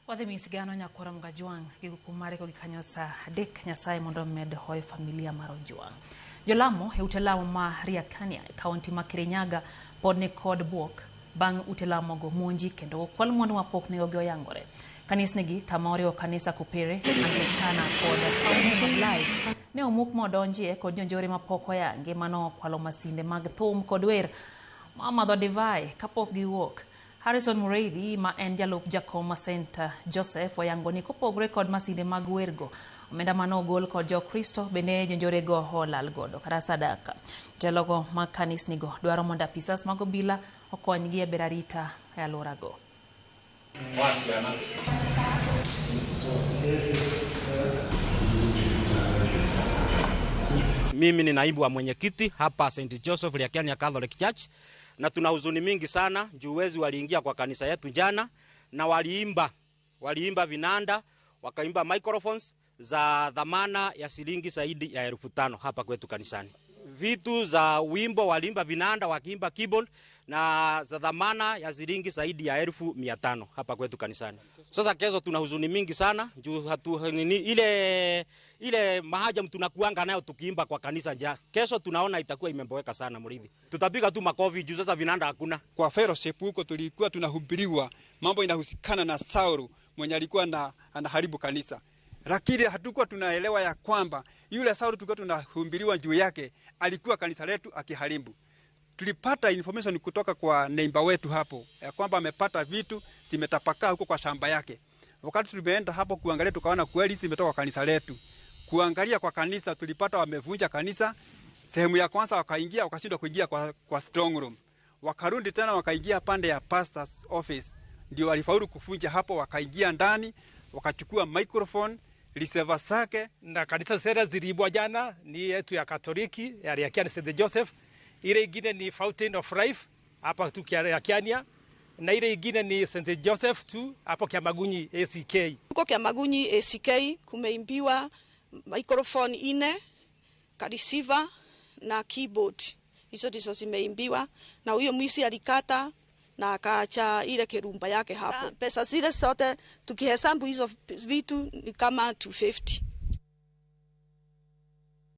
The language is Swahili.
Wadhi misigano nyakora mgajuang gigukumare ko gikanyosa dek nyasaye mondo med hoy familia maro juang. Jolamo e utelamo ma Riakania kaunti ma Kirinyaga pod ne kod buok bang utelamo go monji kendo kwal mon mapok ne ogo yangore. Kanisnigi kama oriwo kanisa Kupere Anglikana kod kaunti Maglai ne omuk modonjie kod jonjore mapok oyangi mano kwalo masinde mag thum kod wer mamadho divai kapok giwuok. Harrison Mureithi ma en jalup Jakoma Center Joseph oyango ni kopogre kod masinde mag wergo omenda mano gol kod Jokristo bende jonjore go holal godo kata sadaka. Jalogo ma kanisnigo dwaro mondo apisas mag obila okonygi e berarita e alwora go. Mimi ni naibu wa mwenyekiti hapa St. Joseph Riakania Catholic Church, na tuna huzuni mingi sana juu wezi waliingia kwa kanisa yetu jana na waliimba vinanda, wakaimba microphones za dhamana ya shilingi zaidi ya 5,000 hapa kwetu kanisani. Vitu za wimbo waliimba vinanda, wakiimba keyboard na za dhamana ya shilingi zaidi ya 1,500 hapa kwetu kanisani. Sasa kesho tuna huzuni mingi sana juu ile mahajam tunakuanga nayo tukiimba kwa kanisa nja. Kesho tunaona itakuwa imeboeka sana Mureithi. Tutapiga tu makofi juu sasa vinanda hakuna. Kwa fellowship huko tulikuwa tunahubiriwa mambo inahusikana na Saulu mwenye alikuwa anaharibu kanisa. Lakini hatukuwa tunaelewa ya kwamba yule Saulu tulikuwa tunahubiriwa juu yake alikuwa kanisa letu akiharibu. Tulipata information kutoka kwa neighbor wetu hapo ya kwamba amepata vitu zimetapakaa huko kwa shamba yake. Wakati tulienda hapo kuangalia tukaona kweli zimetoka kwa kanisa letu. Kuangalia kwa kanisa tulipata wamevunja kanisa. Sehemu ya kwanza wakaingia wakashindwa kuingia kwa strong room. Wakarudi tena wakaingia pande ya pastor's office. Ndio walifaulu kuvunja hapo, wakaingia ndani, wakachukua microphone, receiver zake. Na kanisa sera zilibwa jana ni yetu ya Katoliki ya Riakania St. Joseph. Ile ingine ni Fountain of Life hapa tu Riakania, na ile ingine ni St. Joseph tu hapo Kiamagunyi ACK. Huko Kiamagunyi ACK kumeimbiwa microphone 4, receiver na keyboard. Hizo ndizo zimeimbiwa na huyo mwisi alikata na akaacha ile kerumba yake hapo. Pesa zile zote tukihesabu hizo vitu ni kama 250.